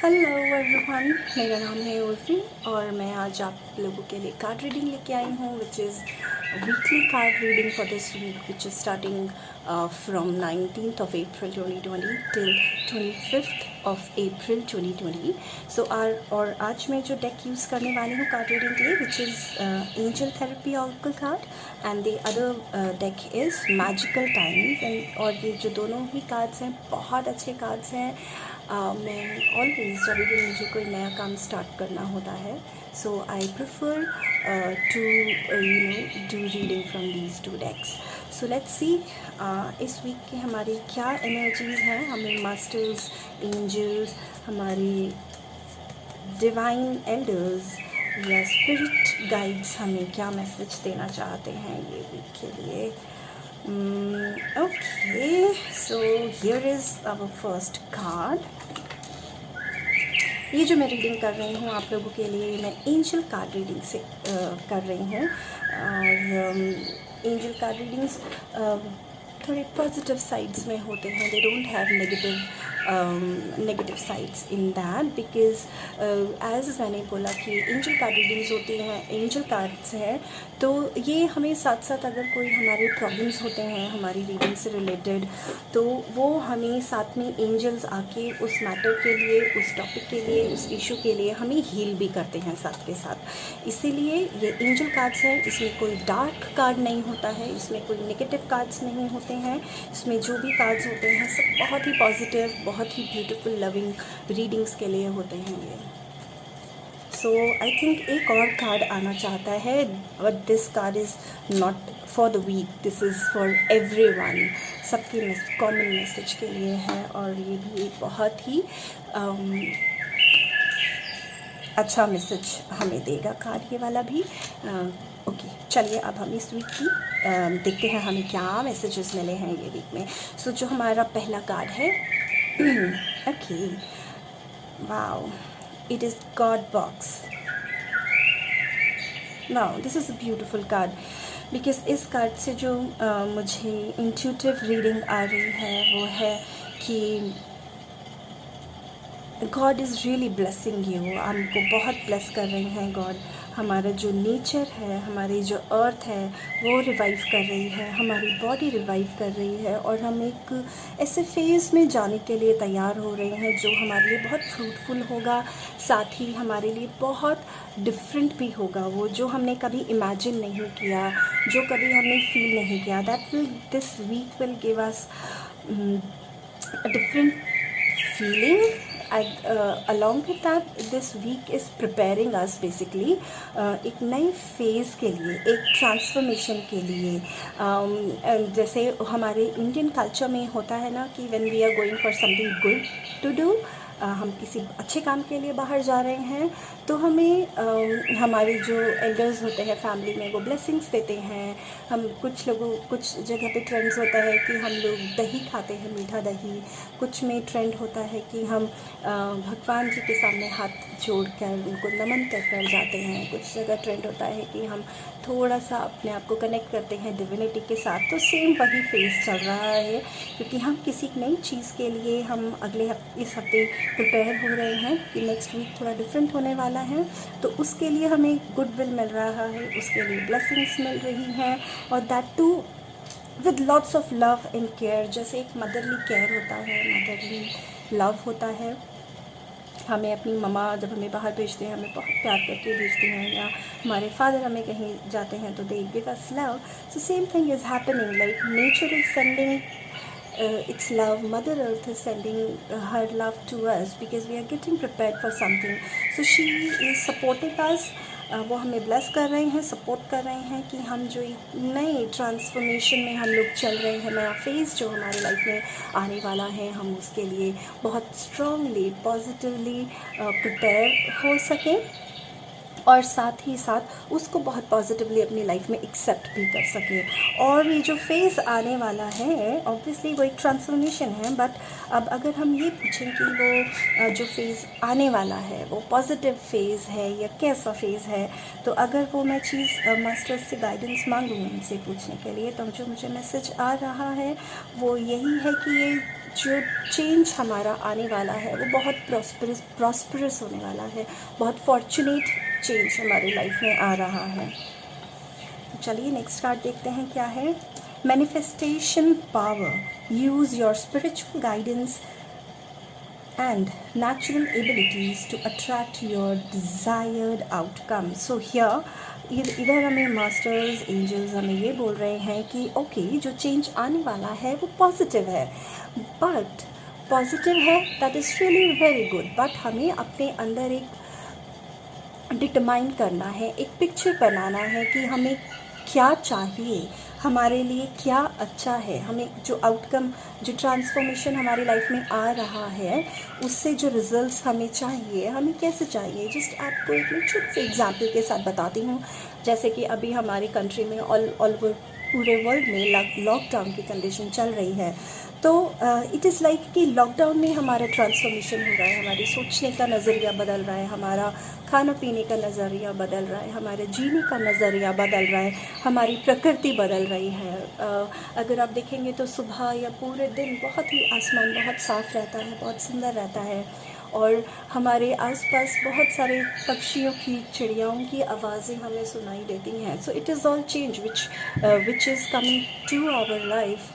Hello everyone, मेरा नाम है उर्फी और मैं आज आप लोगों के लिए कार्ड रीडिंग लेके आई हूँ which is weekly card reading for this week which is starting from 19th of April 2020 till 25th of April 2020. और आज मैं जो डेक यूज़ करने वाली हूँ कार्ड रीडिंग के लिए which is angel therapy oracle card and the other deck is magical times and और ये जो दोनों ही कार्ड्स हैं बहुत अच्छे कार्ड्स हैं। मैं ऑलवेज जब भी मुझे कोई नया काम स्टार्ट करना होता है so I prefer to do reading from these two decks. So let's see इस वीक की हमारी क्या एनर्जीज़ हैं, हमें मास्टर्स, एंजल्स, हमारे डिवाइन एल्डर्स या स्पिरिट गाइड्स हमें क्या मैसेज देना चाहते हैं ये वीक के लिए। Okay, so here is our first card. ये जो मैं रीडिंग कर रही हूँ आप लोगों के लिए मैं एंजल कार्ड रीडिंग से कर रही हूँ और एंजल कार्ड रीडिंग्स थोड़े पॉजिटिव साइड्स में होते हैं। They don't have negative sides in that because as मैंने बोला कि एंजल कार्ड रीडिंग्स होती हैं, एंजल कार्ड्स हैं, तो ये हमें साथ साथ अगर कोई हमारे प्रॉब्लम्स होते हैं हमारी रीडिंग से रिलेटेड तो वो हमें साथ में एंजल्स आके उस मैटर के लिए, उस टॉपिक के लिए, उस इशू के लिए हमें हील भी करते हैं साथ के साथ। इसीलिए ये एंजल कार्ड्स हैं, इसमें कोई डार्क कार्ड नहीं होता है, इसमें कोई नेगेटिव कार्ड्स नहीं होते हैं, इसमें जो भी कार्ड्स होते हैं सब बहुत ही पॉजिटिव, बहुत ही ब्यूटीफुल लविंग रीडिंग्स के लिए होते हैं ये। सो आई थिंक एक और कार्ड आना चाहता है but this card is not for the week, this is for everyone, सबके कॉमन मैसेज के लिए है और ये भी एक बहुत ही अच्छा मैसेज हमें देगा कार्ड ये वाला भी। ओके, चलिए अब हम इस वीक की देखते हैं हमें क्या मैसेजेस मिले हैं ये वीक में। सो जो हमारा पहला कार्ड है okay, wow, it is God box. Now this is a beautiful card because इस कार्ड से जो मुझे इंट्यूटिव रीडिंग आ रही है वो है कि God is really blessing you, हमको बहुत ब्लेस कर रहे हैं गॉड। हमारा जो नेचर है, हमारी जो अर्थ है वो रिवाइव कर रही है, हमारी बॉडी रिवाइव कर रही है और हम एक ऐसे फेज़ में जाने के लिए तैयार हो रहे हैं जो हमारे लिए बहुत फ्रूटफुल होगा, साथ ही हमारे लिए बहुत डिफरेंट भी होगा। वो जो हमने कभी इमेजिन नहीं किया, जो कभी हमने फील नहीं किया, this week will give us a different feeling. Along with that, this week is preparing us basically एक नई फेज़ के लिए, एक ट्रांसफॉर्मेशन के लिए। जैसे हमारे इंडियन कल्चर में होता है ना कि when we are going for something good to do, हम किसी अच्छे काम के लिए बाहर जा रहे हैं तो हमें हमारे जो एल्डर्स होते हैं फैमिली में वो ब्लेसिंग्स देते हैं। हम कुछ जगह पे ट्रेंड्स होता है कि हम लोग दही खाते हैं, मीठा दही। कुछ में ट्रेंड होता है कि हम भगवान जी के सामने हाथ जोड़कर उनको नमन कर जाते हैं। कुछ जगह ट्रेंड होता है कि हम थोड़ा सा अपने आप को कनेक्ट करते हैं डिविनिटी के साथ। तो सेम वही फेज़ चल रहा है क्योंकि हम किसी नई चीज़ के लिए हम इस हफ्ते प्रिपेयर हो रहे हैं कि नेक्स्ट वीक थोड़ा डिफरेंट होने वाला है, तो उसके लिए हमें गुडविल मिल रहा है, उसके लिए ब्लेसिंग्स मिल रही हैं और that too with lots of love and care. जैसे एक मदरली केयर होता है, मदरली लव होता है। हमें अपनी मम्मा जब हमें बाहर भेजते हैं हमें बहुत प्यार करके भेजती हैं, या हमारे फादर हमें कहीं जाते हैं तो they give us love. So same thing is happening, like nature is sending its love, Mother Earth is sending her love to us because we are getting prepared for something. So she is supporting us. वो हमें bless कर रहे हैं, support कर रहे हैं कि हम जो एक नए ट्रांसफॉर्मेशन में हम लोग चल रहे हैं, नया फेज़ जो हमारे लाइफ में आने वाला है, हम उसके लिए बहुत स्ट्रांगली, पॉजिटिवली प्रिपेयर हो सकें और साथ ही साथ उसको बहुत पॉजिटिवली अपनी लाइफ में एक्सेप्ट भी कर सकें। और ये जो फेज़ आने वाला है ऑब्वियसली वो एक ट्रांसफॉर्मेशन है, बट अब अगर हम ये पूछें कि वो जो फेज़ आने वाला है वो पॉजिटिव फेज़ है या कैसा फेज़ है, तो अगर वो मैं चीज़ मास्टर्स से गाइडेंस मांगूँ उनसे पूछने के लिए, तो जो मुझे मैसेज आ रहा है वो यही है कि ये जो चेंज हमारा आने वाला है वो बहुत प्रॉस्परस होने वाला है, बहुत फॉर्चुनेट चेंज हमारी लाइफ में आ रहा है। तो चलिए नेक्स्ट कार्ड देखते हैं क्या है। Manifestation power, use your spiritual guidance and natural abilities to attract your desired outcome. So here इधर हमें मास्टर्स एंजल्स हमें ये बोल रहे हैं कि ओके जो चेंज आने वाला है वो पॉजिटिव है, बट पॉजिटिव है that is really very good, but हमें अपने अंदर एक डिटरमाइन करना है, एक पिक्चर बनाना है कि हमें क्या चाहिए, हमारे लिए क्या अच्छा है, हमें जो आउटकम, जो ट्रांसफॉर्मेशन हमारी लाइफ में आ रहा है उससे जो रिजल्ट्स हमें चाहिए, हमें कैसे चाहिए। जस्ट आपको एक छोटे से एग्जांपल के साथ बताती हूँ। जैसे कि अभी हमारी कंट्री में ऑल ओवर पूरे वर्ल्ड में लॉकडाउन की कंडीशन चल रही है, तो इट इज़ लाइक कि लॉकडाउन में हमारा ट्रांसफॉर्मेशन हो रहा है, हमारी सोचने का नज़रिया बदल रहा है, हमारा खाना पीने का नज़रिया बदल रहा है, हमारे जीने का नज़रिया बदल रहा है, हमारी प्रकृति बदल रही है। अगर आप देखेंगे तो सुबह या पूरे दिन बहुत ही आसमान बहुत साफ़ रहता है, बहुत सुंदर रहता है, और हमारे आसपास बहुत सारे पक्षियों की, चिड़ियाओं की आवाज़ें हमें सुनाई देती हैं। So it is all change which is coming to our life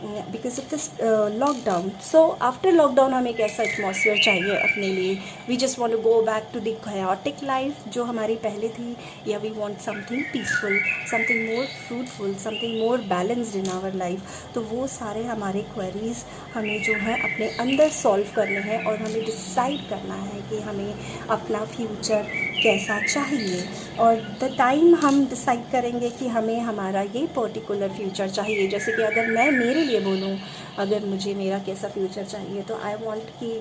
because of this lockdown. So after lockdown हमें एक ऐसा एटमॉस्फेयर चाहिए अपने लिए। We just want to go back to the chaotic life जो हमारी पहले थी, या we want something peaceful, something more fruitful, something more balanced in our life. तो वो सारे हमारे क्वेरीज हमें जो है अपने अंदर सॉल्व करने हैं, और हमें डिसाइड करना है कि हमें अपना फ्यूचर कैसा चाहिए। और द टाइम हम डिसाइड करेंगे कि हमें हमारा ये पर्टिकुलर फ्यूचर चाहिए, जैसे कि अगर मैं मेरे लिए बोलूँ, अगर मुझे मेरा कैसा फ्यूचर चाहिए, तो आई वांट कि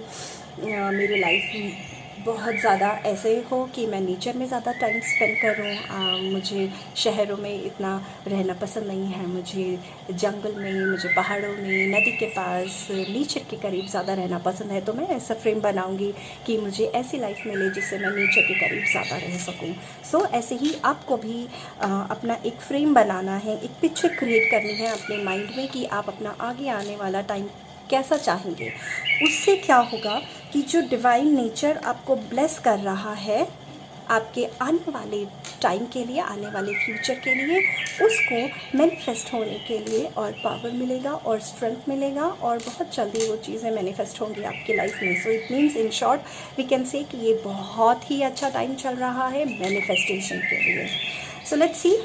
मेरी लाइफ बहुत ज़्यादा ऐसे हो कि मैं नेचर में ज़्यादा टाइम स्पेंड करूँ। मुझे शहरों में इतना रहना पसंद नहीं है, मुझे जंगल में, मुझे पहाड़ों में, नदी के पास, नेचर के करीब ज़्यादा रहना पसंद है। तो मैं ऐसा फ्रेम बनाऊँगी कि मुझे ऐसी लाइफ मिले जिससे मैं नेचर के करीब ज़्यादा रह सकूँ। सो ऐसे ही आपको भी अपना एक फ्रेम बनाना है, एक पिक्चर क्रिएट करनी है अपने माइंड में कि आप अपना आगे आने वाला टाइम कैसा चाहेंगे। उससे क्या होगा कि जो डिवाइन नेचर आपको ब्लेस कर रहा है आपके आने वाले टाइम के लिए, आने वाले फ्यूचर के लिए, उसको मैनिफेस्ट होने के लिए और पावर मिलेगा और स्ट्रेंथ मिलेगा, और बहुत जल्दी वो चीज़ें मैनिफेस्ट होंगी आपकी लाइफ में। So it means in short we can say कि ये बहुत ही अच्छा टाइम चल रहा है मैनिफेस्टेशन के लिए। सो let's C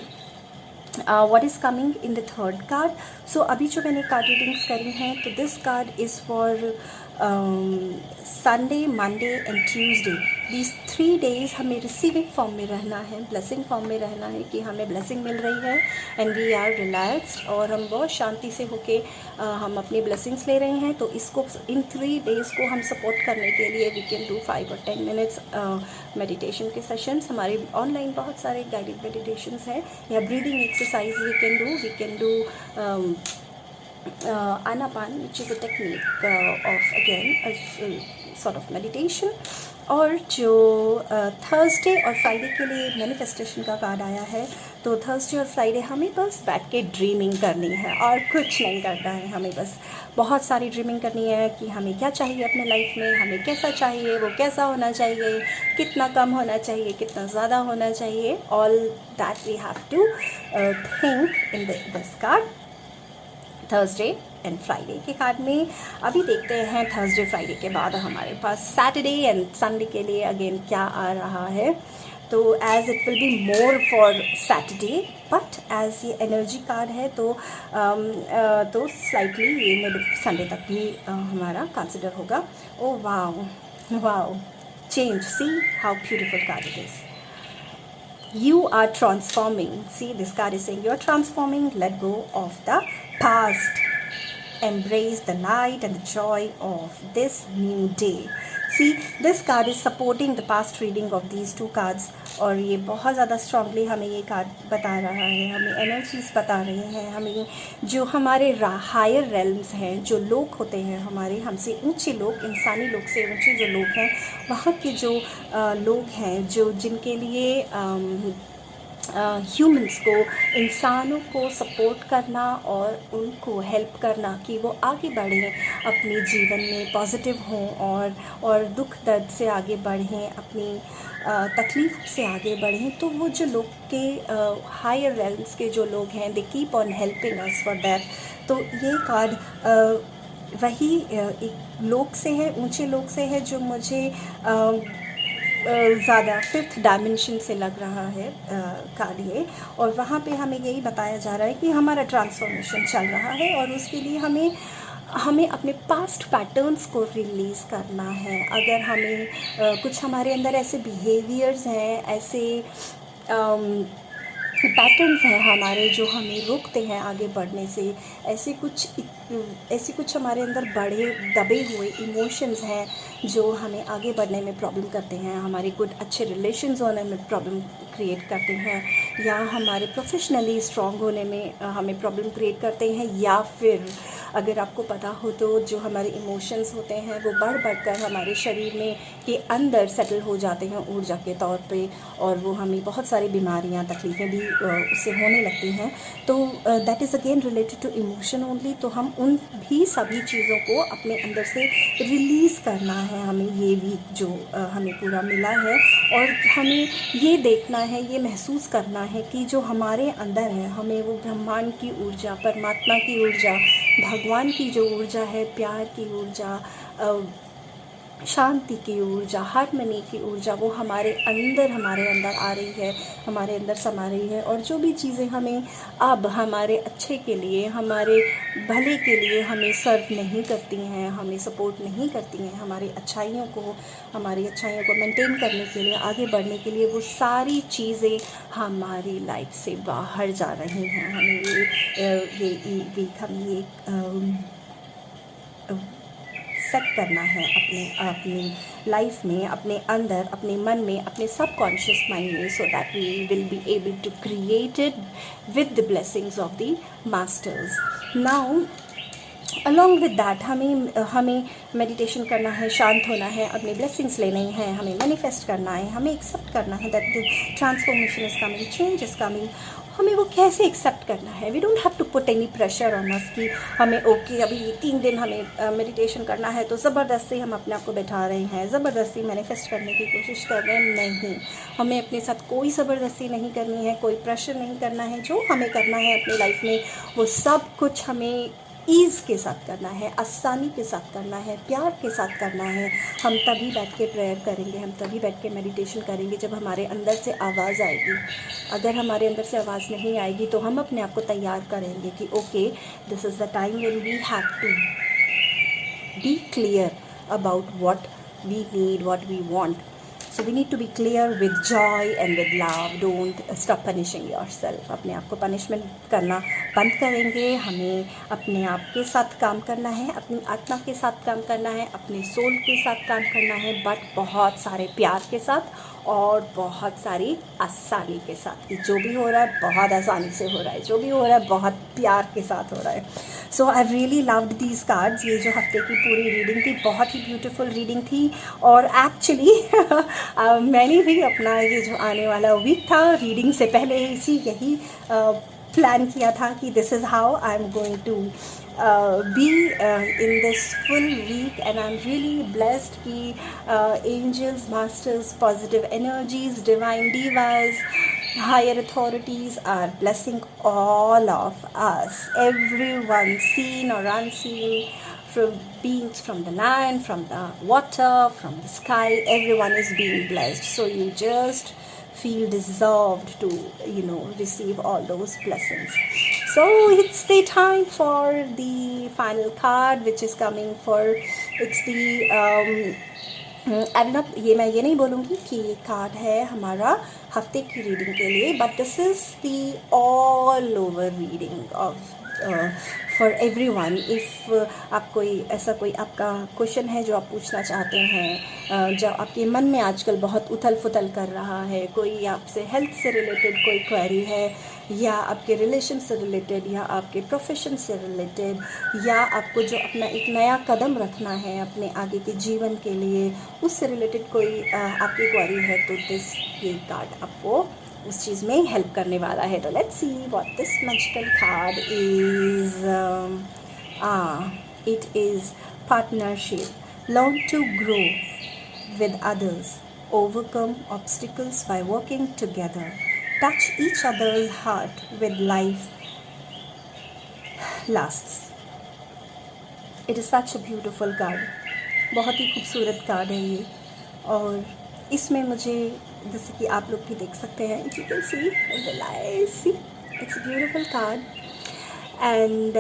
what is coming in the third card. So अभी जो मैंने कार्ड रीडिंग्स करी हैं, तो this card is for Sunday, Monday and Tuesday. These 3 days हमें रिसीविंग फॉर्म में रहना है, ब्लेसिंग फॉर्म में रहना है कि हमें ब्लेसिंग मिल रही है एंड वी आर रिलैक्स्ड, और हम बहुत शांति से होके हम अपनी ब्लेसिंग्स ले रहे हैं। तो इसको इन 3 days को हम सपोर्ट करने के लिए we can do 5 or 10 minutes meditation के सेशंस। हमारे ऑनलाइन बहुत सारे गाइडेड मेडिटेशंस हैं, या breathing exercise we can do Anapan, which is a technique of again a sort of meditation. और जो थर्सडे और फ्राइडे के लिए मैनिफेस्टेशन का कार्ड आया है, तो थर्सडे और फ्राइडे हमें बस बैठ के ड्रीमिंग करनी है और कुछ नहीं करना है। हमें बस बहुत सारी ड्रीमिंग करनी है कि हमें क्या चाहिए अपने लाइफ में, हमें कैसा चाहिए, वो कैसा होना चाहिए, कितना कम होना चाहिए, कितना ज़्यादा होना चाहिए। All that we have to think in this card Thursday and Friday के कार्ड में। अभी देखते हैं थर्सडे फ्राइडे के बाद हमारे पास सैटरडे एंड संडे के लिए अगेन क्या आ रहा है। तो as it will be more for Saturday, but as ये एनर्जी कार्ड है तो स्लाइटली ये संडे तक भी हमारा कंसिडर होगा। Oh wow wow, change, see how beautiful card it is. You are transforming. See, this card is saying you are transforming. Let go of the past. Embrace the light and the joy of this new day. See, this card is supporting the past reading of these 2 cards. और ये बहुत ज़्यादा strongly हमें ये card बता रहा है, हमें एनर्जीज बता रहे हैं, हमें जो हमारे हायर रेल्म्स हैं, जो लोग होते हैं हमारे हमसे ऊंचे लोग, इंसानी लोग से ऊंचे जो लोग हैं, वहाँ के जो लोग हैं जो जिनके लिए ह्यूमंस को, इंसानों को सपोर्ट करना और उनको हेल्प करना कि वो आगे बढ़ें, अपने जीवन में पॉजिटिव हों और दुख दर्द से आगे बढ़ें, अपनी तकलीफ़ से आगे बढ़ें। तो वो जो लोग के हायर रेल्म्स के जो लोग हैं, they keep on helping us for that. तो ये कार्ड वही एक लोग से है, ऊंचे लोग से है, जो मुझे ज़्यादा फिफ्थ डायमेंशन से लग रहा है कार्ड ये। और वहाँ पे हमें यही बताया जा रहा है कि हमारा ट्रांसफॉर्मेशन चल रहा है और उसके लिए हमें अपने पास्ट पैटर्न्स को रिलीज़ करना है। अगर हमें कुछ हमारे अंदर ऐसे बिहेवियर्स हैं, ऐसे पैटर्न्स हैं हमारे, जो हमें रोकते हैं आगे बढ़ने से, ऐसे कुछ हमारे अंदर बड़े दबे हुए इमोशंस हैं जो हमें आगे बढ़ने में प्रॉब्लम करते हैं, हमारे गुड अच्छे रिलेशंस होने में प्रॉब्लम क्रिएट करते हैं, या हमारे प्रोफेशनली स्ट्रॉन्ग होने में हमें प्रॉब्लम क्रिएट करते हैं। या फिर अगर आपको पता हो तो जो हमारे इमोशंस होते हैं वो बढ़ कर हमारे शरीर में के अंदर सेटल हो जाते हैं ऊर्जा के तौर पे, और वो हमें बहुत सारी बीमारियां, तकलीफ़ें भी उससे होने लगती हैं। तो that is again related to emotion only. तो हम उन भी सभी चीज़ों को अपने अंदर से रिलीज़ करना है हमें, ये वीक जो हमें पूरा मिला है। और हमें ये देखना है, ये महसूस करना है कि जो हमारे अंदर है, हमें वो ब्रह्मांड की ऊर्जा, परमात्मा की ऊर्जा, भगवान की जो ऊर्जा है, प्यार की ऊर्जा, शांति की ऊर्जा, हार्मनी की ऊर्जा, वो हमारे अंदर आ रही है, हमारे अंदर समा रही है। और जो भी चीज़ें हमें अब हमारे अच्छे के लिए, हमारे भले के लिए हमें सर्व नहीं करती हैं, हमें सपोर्ट नहीं करती हैं, हमारी अच्छाइयों को मेंटेन करने के लिए, आगे बढ़ने के लिए, वो सारी चीज़ें हमारी लाइफ से बाहर जा रही हैं। हमें ये वीक हमें ये सेट करना है अपनी लाइफ में, अपने अंदर, अपने मन में, अपने सबकॉन्शियस माइंड में, so that we will be able to create it with the blessings of the masters. Now along with that हमें मेडिटेशन करना है, शांत होना है, अपने ब्लेसिंग्स लेने हैं, हमें मैनिफेस्ट करना है, हमें एक्सेप्ट करना है that the transformation is coming, change is coming. हमें वो कैसे एक्सेप्ट करना है? We don't have to put any pressure on us कि हमें ओके अभी 3 दिन हमें मेडिटेशन करना है, तो ज़बरदस्ती हम अपने आप को बैठा रहे हैं, ज़बरदस्ती मैनिफेस्ट करने की कोशिश कर रहे हैं। नहीं, हमें अपने साथ कोई ज़बरदस्ती नहीं करनी है, कोई प्रेशर नहीं करना है। जो हमें करना है अपनी लाइफ में, वो सब कुछ हमें ईज़ के साथ करना है, आसानी के साथ करना है, प्यार के साथ करना है। हम तभी बैठ के प्रेयर करेंगे, हम तभी बैठ के मेडिटेशन करेंगे जब हमारे अंदर से आवाज़ आएगी। अगर हमारे अंदर से आवाज़ नहीं आएगी तो हम अपने आप को तैयार करेंगे कि okay, this is the time when we have to be clear about what we need, what we want. So we need to be clear with joy and with love. Don't stop punishing yourself. अपने आप को punishment करना बंद करेंगे। हमें अपने आप के साथ काम करना है, अपनी आत्मा के साथ काम करना है, अपने सोल के साथ काम करना है, बट बहुत सारे प्यार के साथ और बहुत सारी आसानी के साथ। कि जो भी हो रहा है बहुत आसानी से हो रहा है, जो भी हो रहा है बहुत प्यार के साथ हो रहा है। So I really loved these cards. ये जो हफ्ते की पूरी रीडिंग थी, बहुत ही ब्यूटीफुल रीडिंग थी। और एक्चुअली मैंने भी अपना ये जो आने वाला वीक था, रीडिंग से पहले यही प्लान किया था कि this is how I am going to be in this full week, and I'm really blessed कि angels, masters, positive energies, divine divas, higher authorities are blessing all of us, everyone, seen or unseen, from beings from the land, from the water, from the sky, everyone is being blessed. So you just feel deserved to receive all those blessings. So it's the time for the final card, which is coming for, it's the मैं ये नहीं बोलूँगी कि ये card है हमारा हफ्ते की रीडिंग के लिए, but this is the all over reading of for everyone. If आप कोई आपका क्वेश्चन है जो आप पूछना चाहते हैं, जो आपके मन में आजकल बहुत उथल पुथल कर रहा है, कोई आपसे हेल्थ से रिलेटेड कोई क्वेरी है, या आपके रिलेशन से रिलेटेड, या आपके प्रोफेशन से रिलेटेड, या आपको जो अपना एक नया कदम रखना है अपने आगे के जीवन के लिए, उससे रिलेटेड कोई आपकी क्वेरी है, तो ये कार्ड आपको उस चीज़ में हेल्प करने वाला है। तो let's see what this magical card is. It is partnership. Learn to grow with others, overcome obstacles by working together, touch each other's heart with life lasts. It is such a beautiful card. बहुत ही खूबसूरत card है ये, और इसमें मुझे, जैसे कि आप लोग भी देख सकते हैं, you can see the light, see it's a beautiful card. And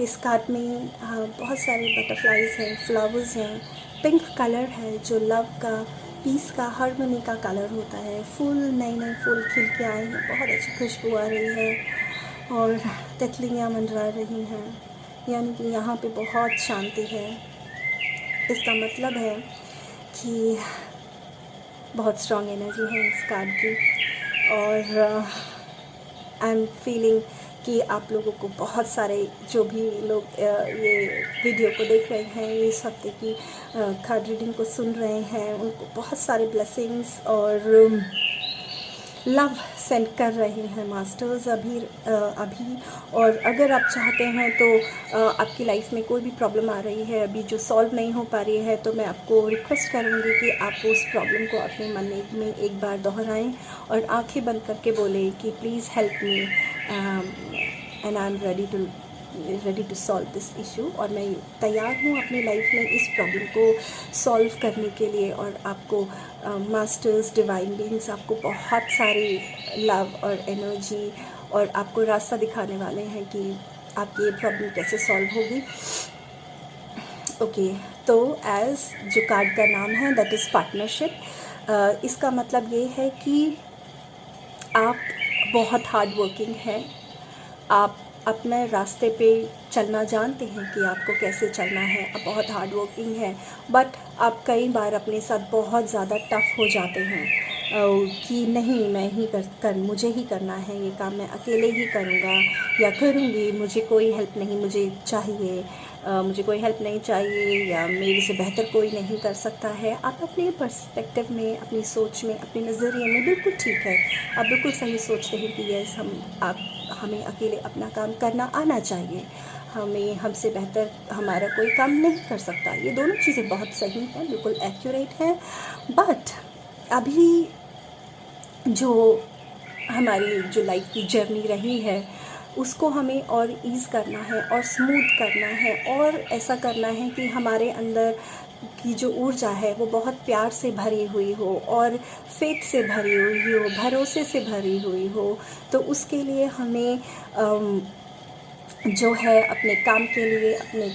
इस कार्ड में बहुत सारे बटरफ्लाइज हैं, फ्लावर्स हैं, पिंक कलर है जो लव का, पीस का, हार्मनी का कलर होता है। फूल, नए नए फूल खिल के आए हैं, बहुत अच्छी खुशबू आ रही है और तितलियाँ मंडरा रही हैं, यानी कि यहाँ पे बहुत शांति है। इसका मतलब है कि बहुत स्ट्रॉन्ग एनर्जी है इस कार्ड की, और आई एम फीलिंग कि आप लोगों को बहुत सारे, जो भी लोग ये वीडियो को देख रहे हैं, इस हफ्ते की कार्ड रीडिंग को सुन रहे हैं, उनको बहुत सारे ब्लेसिंग्स और लव सेंड कर रहे हैं मास्टर्स अभी। और अगर आप चाहते हैं तो आपकी लाइफ में कोई भी प्रॉब्लम आ रही है अभी जो सॉल्व नहीं हो पा रही है, तो मैं आपको रिक्वेस्ट करूँगी कि आप उस प्रॉब्लम को अपने मन में एक बार दोहराएं और आंखें बंद करके बोलें कि please help me and I am ready to solve this issue. और मैं तैयार हूँ अपनी लाइफ में इस प्रॉब्लम को सॉल्व करने के लिए। और आपको मास्टर्स, डिवाइन बीइंग्स आपको बहुत सारी लव और एनर्जी और आपको रास्ता दिखाने वाले हैं कि आपकी ये प्रॉब्लम कैसे सॉल्व होगी। ओके, तो एज जो कार्ड का नाम है दैट इज़ पार्टनरशिप, इसका मतलब ये है कि आप बहुत हार्ड वर्किंग हैं, आप अपने रास्ते पे चलना जानते हैं कि आपको कैसे चलना है, आप बहुत हार्ड वर्किंग हैं, बट आप कई बार अपने साथ बहुत ज़्यादा टफ हो जाते हैं कि नहीं, मैं ही मुझे ही करना है ये काम, मैं अकेले ही करूँगा या करूँगी, मुझे कोई हेल्प नहीं मुझे चाहिए, मुझे कोई हेल्प नहीं चाहिए, या मेरे से बेहतर कोई नहीं कर सकता है। आप अपने पर्सपेक्टिव में, अपनी सोच में, अपने नज़रिए में बिल्कुल ठीक है, आप बिल्कुल सही सोचते हैं कि यस हमें अकेले अपना काम करना आना चाहिए, हमसे बेहतर हमारा कोई काम नहीं कर सकता। ये दोनों चीज़ें बहुत सही हैं, बिल्कुल एक्यूरेट हैं। बट अभी जो हमारी जो लाइफ की जर्नी रही है उसको हमें और ईज़ करना है और स्मूथ करना है और ऐसा करना है कि हमारे अंदर की जो ऊर्जा है वो बहुत प्यार से भरी हुई हो और फेथ से भरी हुई हो, भरोसे से भरी हुई हो। तो उसके लिए हमें जो है अपने काम के लिए अपने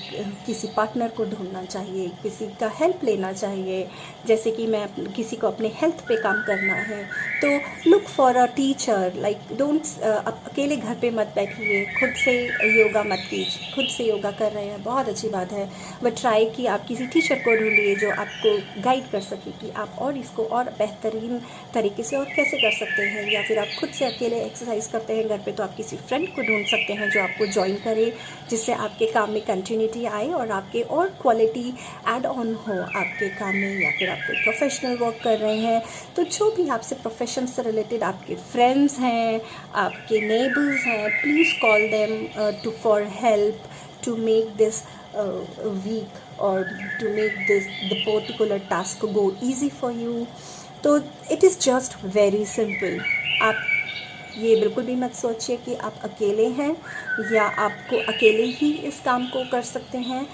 किसी पार्टनर को ढूंढना चाहिए, किसी का हेल्प लेना चाहिए। जैसे कि मैं किसी को अपने हेल्थ पे काम करना है तो look for a teacher, like don't आप अकेले घर पे मत बैठिए, खुद से योगा मत कीजिए। खुद से योगा कर रहे हैं बहुत अच्छी बात है, बट ट्राई कि आप किसी टीचर को ढूंढिए जो आपको गाइड कर सके कि आप और इसको और बेहतरीन तरीके से और कैसे कर सकते हैं। या फिर आप खुद से अकेले एक्सरसाइज करते हैं घर पे तो आप किसी फ्रेंड को ढूंढ सकते हैं जो आपको ज्वाइन करे, जिससे आपके काम में कंटिन्यूटी आए और आपके और क्वालिटी ऐड ऑन हो आपके काम में। या फिर आप कोई प्रोफेशनल वर्क कर रहे हैं तो जो भी आपसे प्रोफेशन से रिलेटेड आपके फ्रेंड्स हैं, आपके नेबर्स हैं, please call them to for help to make this week और to make this the particular task go easy for you. तो it is just very simple. आप ये बिल्कुल भी मत सोचिए कि आप अकेले हैं या आपको अकेले ही इस काम को कर सकते हैं।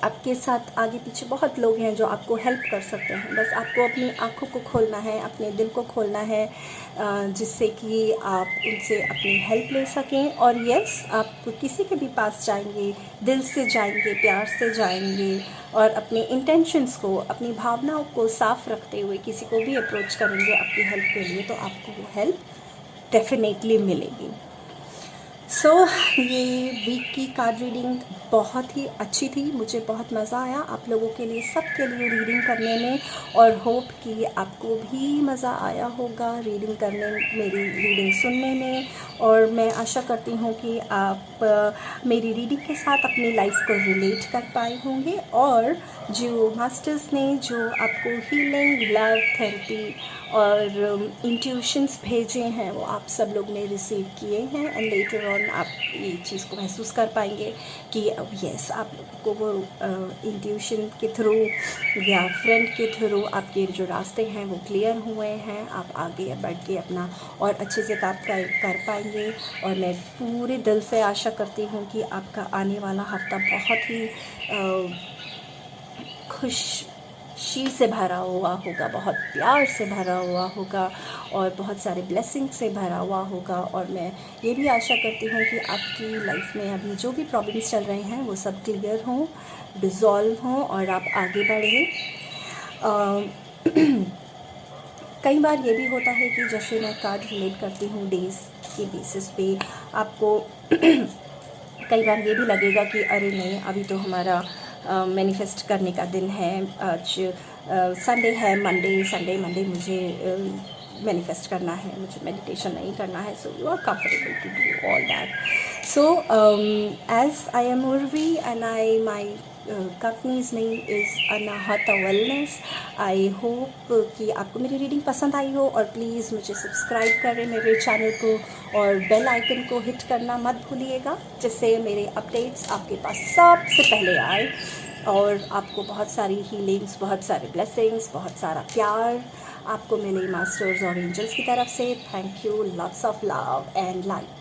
आपके साथ आगे पीछे बहुत लोग हैं जो आपको हेल्प कर सकते हैं। बस आपको अपनी आँखों को खोलना है, अपने दिल को खोलना है, जिससे कि आप उनसे अपनी हेल्प ले सकें। और यस, आप किसी के भी पास जाएंगे, दिल से जाएंगे, प्यार से जाएंगे और अपने इंटेंशंस को, अपनी भावनाओं को साफ रखते हुए किसी को भी अप्रोच करेंगे आपकी हेल्प के लिए, तो आपको वो हेल्प डेफिनेटली मिलेगी। सो ये वीक की कार्ड रीडिंग बहुत ही अच्छी थी, मुझे बहुत मज़ा आया आप लोगों के लिए, सबके लिए रीडिंग करने में, और होप कि आपको भी मज़ा आया होगा रीडिंग करने, मेरी रीडिंग सुनने में। और मैं आशा करती हूँ कि आप मेरी रीडिंग के साथ अपनी लाइफ को रिलेट कर पाए होंगे, और जो मास्टर्स ने जो आपको हीलिंग, लव, थेरेपी और इंट्यूशंस भेजे हैं वो आप सब लोग ने रिसीव किए हैं, एंड लेटर ऑन आप ये चीज़ को महसूस कर पाएंगे कि यस, आप लोगों को वो इंट्यूशन के थ्रू या फ्रेंड के थ्रू आपके जो रास्ते हैं वो क्लियर हुए हैं, आप आगे बढ़ के अपना और अच्छे से काम कर पाएंगे। और मैं पूरे दिल से आशा करती हूँ कि आपका आने वाला हफ्ता बहुत ही खुशी से भरा हुआ होगा, बहुत प्यार से भरा हुआ होगा, और बहुत सारे ब्लेसिंग से भरा हुआ होगा। और मैं ये भी आशा करती हूँ कि आपकी लाइफ में अभी जो भी प्रॉब्लम्स चल रहे हैं वो सब क्लियर हों, डिज़ोल्व हों, और आप आगे बढ़ें। कई बार ये भी होता है कि जैसे मैं कार्ड रिलेट करती हूँ डेज़ के बेसिस पे, आपको कई बार ये भी लगेगा कि अरे नहीं, अभी तो हमारा मैनिफेस्ट करने का दिन है, आज संडे है, संडे मंडे मुझे मैनिफेस्ट करना है, मुझे मेडिटेशन नहीं करना है। So you are comfortable to do all that. So as I am Urvi and my company's name is Anahata Wellness. I hope कि आपको मेरी रीडिंग पसंद आई हो, और प्लीज़ मुझे सब्सक्राइब करें मेरे चैनल को, और बेल आइकन को हिट करना मत भूलिएगा, जिससे मेरे अपडेट्स आपके पास सबसे पहले आए, और आपको बहुत सारी हीलिंग्स, बहुत सारे ब्लेसिंग्स, बहुत सारा प्यार आपको मिले मास्टर्स और एंजल्स की तरफ से। Thank you, loves of love and light.